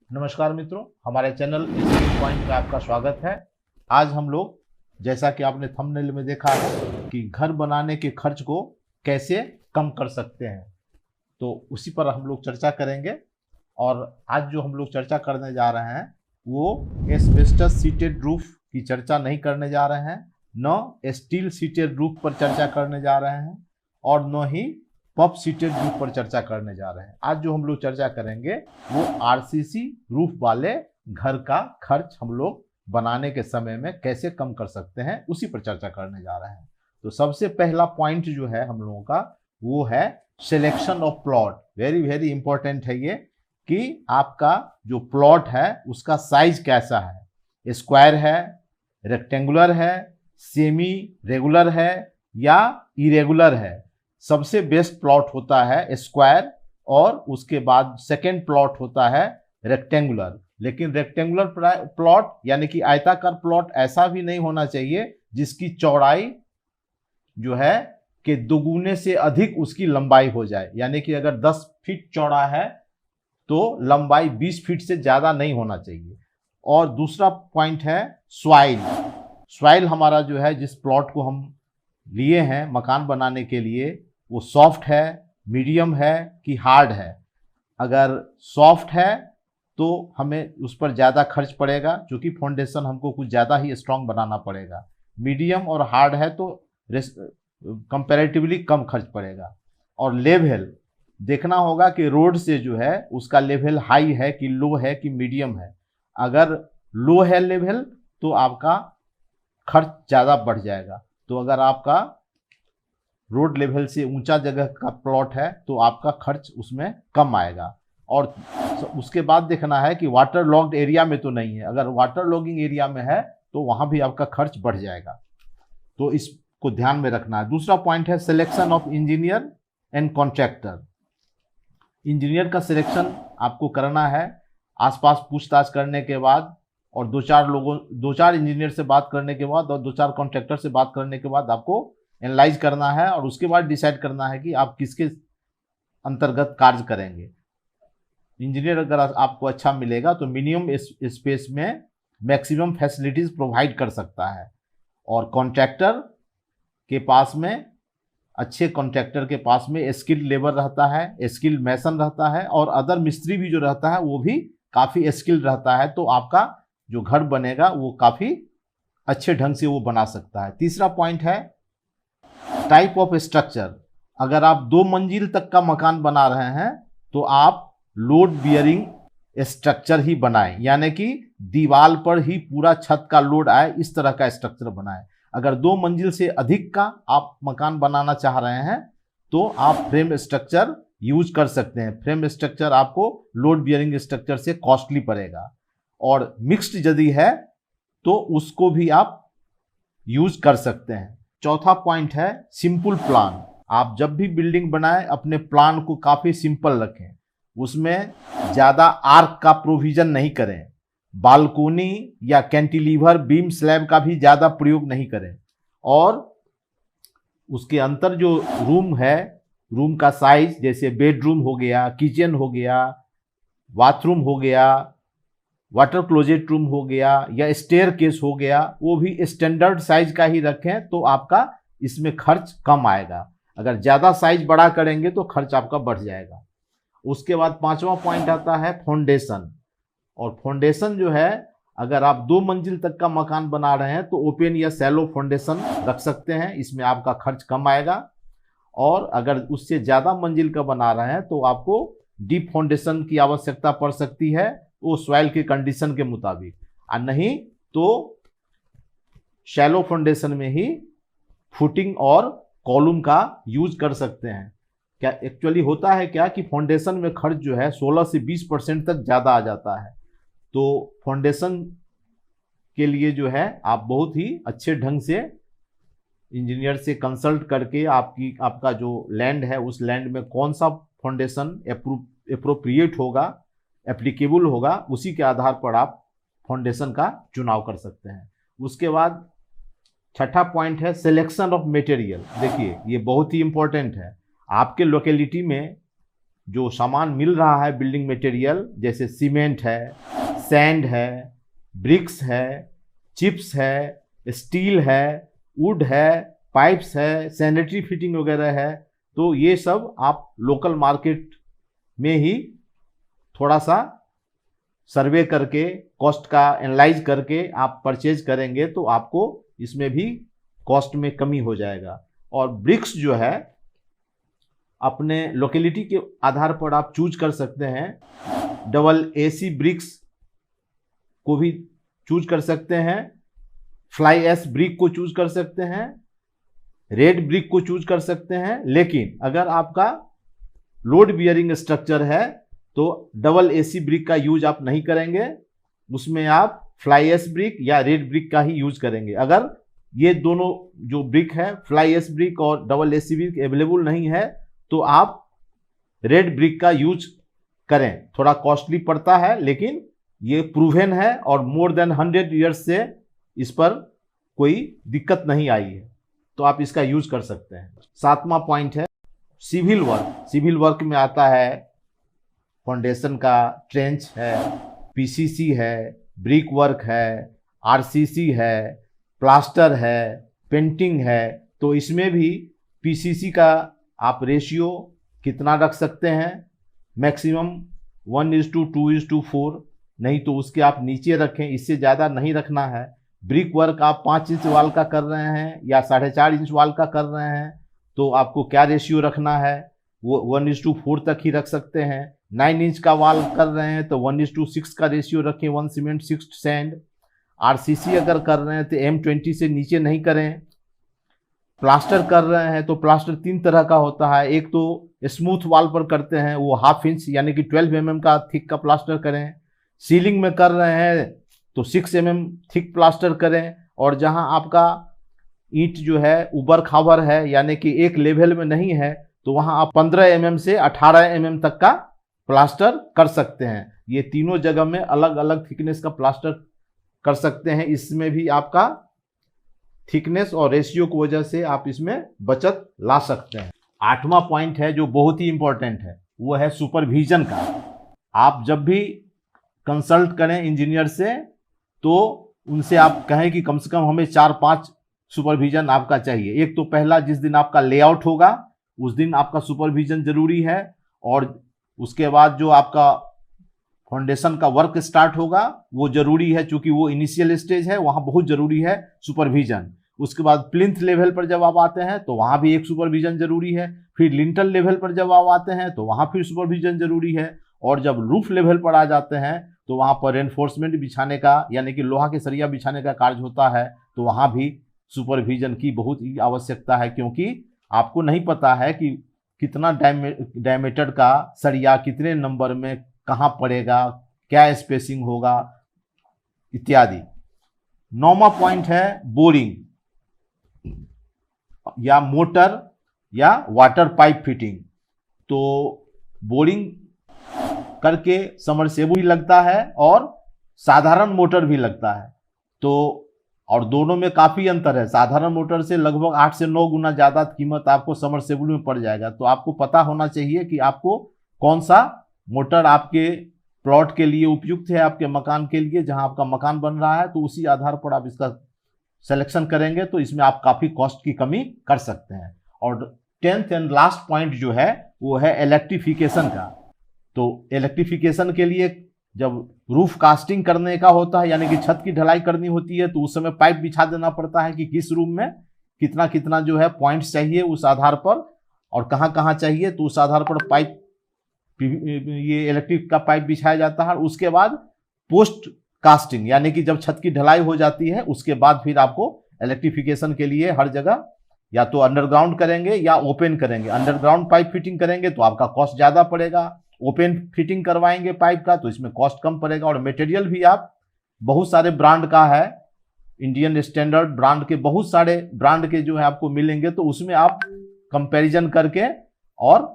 नमस्कार मित्रों, हमारे चैनल स्किल पॉइंट में आपका स्वागत है। आज हम लोग, जैसा कि आपने थंबनेल में देखा है, कि घर बनाने के खर्च को कैसे कम कर सकते हैं, तो उसी पर हम लोग चर्चा करेंगे। और आज जो हम लोग चर्चा करने जा रहे हैं वो एस्बेस्टस सीटेड रूफ की चर्चा नहीं करने जा रहे हैं, न स्टील सीटेड रूफ पर चर्चा करने जा रहे हैं, और न ही पफ सीटेड रूफ पर चर्चा करने जा रहे हैं। आज जो हम लोग चर्चा करेंगे वो आरसीसी रूफ वाले घर का खर्च हम लोग बनाने के समय में कैसे कम कर सकते हैं, उसी पर चर्चा करने जा रहे हैं। तो सबसे पहला पॉइंट जो है हम लोगों का वो है selection of plot. Very very important है ये कि आपका जो प्लॉट है उसका साइज कैसा है, स्क्वायर है, रेक्टेंगुलर है, सेमी रेगुलर है या इरेगुलर है। सबसे बेस्ट प्लॉट होता है स्क्वायर, और उसके बाद सेकेंड प्लॉट होता है रेक्टेंगुलर। लेकिन रेक्टेंगुलर प्लॉट यानी कि आयताकार प्लॉट ऐसा भी नहीं होना चाहिए जिसकी चौड़ाई जो है कि दोगुने से अधिक उसकी लंबाई हो जाए। यानी कि अगर 10 फीट चौड़ा है तो लंबाई 20 फीट से ज्यादा नहीं होना चाहिए। और दूसरा पॉइंट है सॉइल। सॉइल हमारा जो है, जिस प्लॉट को हम लिए हैं मकान बनाने के लिए, वो सॉफ्ट है, मीडियम है कि हार्ड है। अगर सॉफ्ट है तो हमें उस पर ज़्यादा खर्च पड़ेगा, क्योंकि फाउंडेशन हमको कुछ ज़्यादा ही स्ट्रांग बनाना पड़ेगा। मीडियम और हार्ड है तो कंपैरेटिवली कम खर्च पड़ेगा। और लेवल देखना होगा कि रोड से जो है उसका लेवल हाई है कि लो है कि मीडियम है। अगर लो है लेवल तो आपका खर्च ज़्यादा बढ़ जाएगा। तो अगर आपका रोड लेवल से ऊंचा जगह का प्लॉट है तो आपका खर्च उसमें कम आएगा। और उसके बाद देखना है कि वाटर लॉग्ड एरिया में तो नहीं है। अगर वाटर लॉगिंग एरिया में है तो वहां भी आपका खर्च बढ़ जाएगा, तो इसको ध्यान में रखना है। दूसरा पॉइंट है selection of engineer and contractor. Engineer का सिलेक्शन आपको करना है आसपास पूछताछ करने के बाद, और दो चार इंजीनियर से बात करने के बाद और 2-4 कॉन्ट्रैक्टर से बात करने के बाद आपको एनालाइज करना है, और उसके बाद डिसाइड करना है कि आप किसके अंतर्गत कार्य करेंगे। इंजीनियर अगर आपको अच्छा मिलेगा तो मिनिमम स्पेस में मैक्सिमम फैसिलिटीज प्रोवाइड कर सकता है। और कॉन्ट्रैक्टर के पास में, अच्छे कॉन्ट्रैक्टर के पास में स्किल्ड लेबर रहता है, स्किल्ड मैसन रहता है, और अदर मिस्त्री भी जो रहता है वो भी काफ़ी स्किल्ड रहता है। तो आपका जो घर बनेगा वो काफ़ी अच्छे ढंग से वो बना सकता है। तीसरा पॉइंट है टाइप ऑफ स्ट्रक्चर। अगर आप 2 मंजिल तक का मकान बना रहे हैं तो आप लोड बियरिंग स्ट्रक्चर ही बनाएं, यानी कि दीवार पर ही पूरा छत का लोड आए, इस तरह का स्ट्रक्चर बनाएं। अगर 2 मंजिल से अधिक का आप मकान बनाना चाह रहे हैं तो आप फ्रेम स्ट्रक्चर यूज कर सकते हैं। फ्रेम स्ट्रक्चर आपको लोड बियरिंग स्ट्रक्चर से कॉस्टली पड़ेगा। और मिक्स्ड यदि है तो उसको भी आप यूज कर सकते हैं। चौथा पॉइंट है सिंपल प्लान। आप जब भी बिल्डिंग बनाएं अपने प्लान को काफी सिंपल रखें, उसमें ज्यादा आर्क का प्रोविजन नहीं करें, बालकोनी या कैंटिलीवर बीम स्लैब का भी ज्यादा प्रयोग नहीं करें। और उसके अंतर जो रूम है, रूम का साइज, जैसे बेडरूम हो गया, किचन हो गया, बाथरूम हो गया, वाटर क्लोजेट रूम हो गया या स्टेयर केस हो गया, वो भी स्टैंडर्ड साइज का ही रखें तो आपका इसमें खर्च कम आएगा। अगर ज़्यादा साइज बड़ा करेंगे तो खर्च आपका बढ़ जाएगा। उसके बाद 5वां पॉइंट आता है फाउंडेशन। और फाउंडेशन जो है, अगर आप 2 मंजिल तक का मकान बना रहे हैं तो ओपन या सैलो फाउंडेशन रख सकते हैं, इसमें आपका खर्च कम आएगा। और अगर उससे ज़्यादा मंजिल का बना रहे हैं तो आपको डीप फाउंडेशन की आवश्यकता पड़ सकती है, वो सॉइल के कंडीशन के मुताबिक। और नहीं तो शैलो फाउंडेशन में ही फुटिंग और कॉलम का यूज कर सकते हैं। क्या एक्चुअली होता है क्या कि फाउंडेशन में खर्च जो है 16 से 20% तक ज़्यादा आ जाता है। तो फाउंडेशन के लिए जो है आप बहुत ही अच्छे ढंग से इंजीनियर से कंसल्ट करके आपका जो लैंड है उस लैंड में कौन सा फाउंडेशन एप्रोप्रिएट होगा, एप्लीकेबल होगा, उसी के आधार पर आप फाउंडेशन का चुनाव कर सकते हैं। उसके बाद छठा पॉइंट है सिलेक्शन ऑफ मटेरियल। देखिए ये बहुत ही इंपॉर्टेंट है। आपके लोकेलिटी में जो सामान मिल रहा है बिल्डिंग मटेरियल, जैसे सीमेंट है, सैंड है, ब्रिक्स है, चिप्स है, स्टील है, वुड है, पाइप्स है, सैनिटरी फिटिंग वगैरह है, तो ये सब आप लोकल मार्केट में ही थोड़ा सा सर्वे करके, कॉस्ट का एनालाइज करके आप परचेज करेंगे तो आपको इसमें भी कॉस्ट में कमी हो जाएगा। और ब्रिक्स जो है अपने लोकेलिटी के आधार पर आप चूज कर सकते हैं। डबल एसी ब्रिक्स को भी चूज कर सकते हैं, फ्लाई एश ब्रिक को चूज कर सकते हैं, रेड ब्रिक को चूज कर सकते हैं। लेकिन अगर आपका लोड बियरिंग स्ट्रक्चर है तो डबल एसी ब्रिक का यूज आप नहीं करेंगे, उसमें आप फ्लाई एश ब्रिक या रेड ब्रिक का ही यूज करेंगे। अगर ये दोनों जो ब्रिक है, फ्लाई एश ब्रिक और डबल एसी ब्रिक अवेलेबल नहीं है तो आप रेड ब्रिक का यूज करें। थोड़ा कॉस्टली पड़ता है लेकिन ये प्रूवन है और मोर देन 100 ईयर्स से इस पर कोई दिक्कत नहीं आई है, तो आप इसका यूज कर सकते हैं। 7वां पॉइंट है सिविल वर्क। सिविल वर्क में आता है फाउंडेशन का ट्रेंच है, पीसीसी है, ब्रिक वर्क है, आरसीसी है, प्लास्टर है, पेंटिंग है। तो इसमें भी पीसीसी का आप रेशियो कितना रख सकते हैं, मैक्सिमम 1:2:4, नहीं तो उसके आप नीचे रखें, इससे ज़्यादा नहीं रखना है। ब्रिक वर्क आप 5 इंच वाल का कर रहे हैं या 4.5 इंच वाल का कर रहे हैं तो आपको क्या रेशियो रखना है, वो 1:4 तक ही रख सकते हैं। 9 इंच का वाल कर रहे हैं तो 1:6 का रेशियो रखें, 1 सीमेंट 6 सैंड। आरसीसी अगर कर रहे हैं तो M20 से नीचे नहीं करें। प्लास्टर कर रहे हैं तो प्लास्टर 3 तरह का होता है, एक तो स्मूथ वाल पर करते हैं, वो 1/2 इंच यानी कि 12 mm का थिक का प्लास्टर करें। सीलिंग में कर रहे हैं तो 6 mm थिक प्लास्टर करें। और जहां आपका ईंट जो है उबर खाबर है यानी कि एक लेवल में नहीं है तो वहां आप 15 mm से 18 mm तक का प्लास्टर कर सकते हैं। ये तीनों जगह में अलग अलग थिकनेस का प्लास्टर कर सकते हैं। इसमें भी आपका थिकनेस और रेशियो की वजह से आप इसमें बचत ला सकते हैं। 8वां पॉइंट है जो बहुत ही इंपॉर्टेंट है, वो है सुपरविजन का। आप जब भी कंसल्ट करें इंजीनियर से तो उनसे आप कहें कि कम से कम हमें 4-5 सुपरविजन आपका चाहिए। एक तो पहला, जिस दिन आपका लेआउट होगा उस दिन आपका सुपरविजन जरूरी है, और उसके बाद जो आपका फाउंडेशन का वर्क स्टार्ट होगा वो जरूरी है, क्योंकि वो इनिशियल स्टेज है, वहां बहुत जरूरी है सुपरविजन। उसके बाद प्लिंथ लेवल पर जब आप आते हैं तो वहां भी एक सुपरविजन जरूरी है। फिर लिंटल लेवल पर जब आप आते हैं तो वहां फिर सुपरविजन जरूरी है। और जब रूफ लेवल पर आ जाते हैं तो वहां पर रेनफोर्समेंट बिछाने का यानी कि लोहा के सरिया बिछाने का कार्य होता है, तो वहां भी सुपरविजन की बहुत ही आवश्यकता है, क्योंकि आपको नहीं पता है कि कितना डायमीटर का सरिया कितने नंबर में कहाँ पड़ेगा, क्या स्पेसिंग होगा इत्यादि। 9वां पॉइंट है बोरिंग या मोटर या वाटर पाइप फिटिंग। तो बोरिंग करके समरसेबल भी लगता है और साधारण मोटर भी लगता है, तो और दोनों में काफ़ी अंतर है। साधारण मोटर से लगभग 8 से 9 गुना ज़्यादा कीमत आपको समरसेबल में पड़ जाएगा। तो आपको पता होना चाहिए कि आपको कौन सा मोटर आपके प्लॉट के लिए उपयुक्त है, आपके मकान के लिए, जहां आपका मकान बन रहा है, तो उसी आधार पर आप इसका सिलेक्शन करेंगे तो इसमें आप काफ़ी कॉस्ट की कमी कर सकते हैं। और 10th एंड लास्ट पॉइंट जो है वो है इलेक्ट्रिफिकेशन का। तो इलेक्ट्रिफिकेशन के लिए जब रूफ कास्टिंग करने का होता है यानी कि छत की ढलाई करनी होती है तो उस समय पाइप बिछा देना पड़ता है कि किस रूम में कितना कितना जो है पॉइंट्स चाहिए उस आधार पर, और कहाँ कहाँ चाहिए तो उस आधार पर पाइप, ये इलेक्ट्रिक का पाइप बिछाया जाता है। उसके बाद पोस्ट कास्टिंग यानी कि जब छत की ढलाई हो जाती है उसके बाद फिर आपको इलेक्ट्रिफिकेशन के लिए हर जगह या तो अंडरग्राउंड करेंगे या ओपन करेंगे। अंडरग्राउंड पाइप फिटिंग करेंगे तो आपका कॉस्ट ज़्यादा पड़ेगा, ओपन फिटिंग करवाएंगे पाइप का तो इसमें कॉस्ट कम पड़ेगा। और मटेरियल भी आप बहुत सारे ब्रांड का है, इंडियन स्टैंडर्ड ब्रांड के बहुत सारे ब्रांड के जो है आपको मिलेंगे, तो उसमें आप कंपैरिजन करके और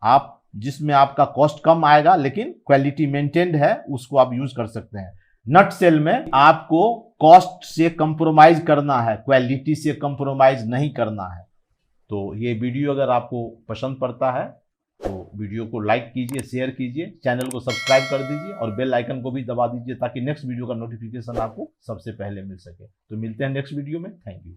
आप जिसमें आपका कॉस्ट कम आएगा लेकिन क्वालिटी मेंटेन्ड है उसको आप यूज कर सकते हैं। नट सेल में आपको कॉस्ट से कंप्रोमाइज करना है, क्वालिटी से कंप्रोमाइज नहीं करना है। तो ये वीडियो अगर आपको पसंद पड़ता है तो वीडियो को लाइक कीजिए, शेयर कीजिए, चैनल को सब्सक्राइब कर दीजिए और बेल आइकन को भी दबा दीजिए ताकि नेक्स्ट वीडियो का नोटिफिकेशन आपको सबसे पहले मिल सके। तो मिलते हैं नेक्स्ट वीडियो में। Thank you.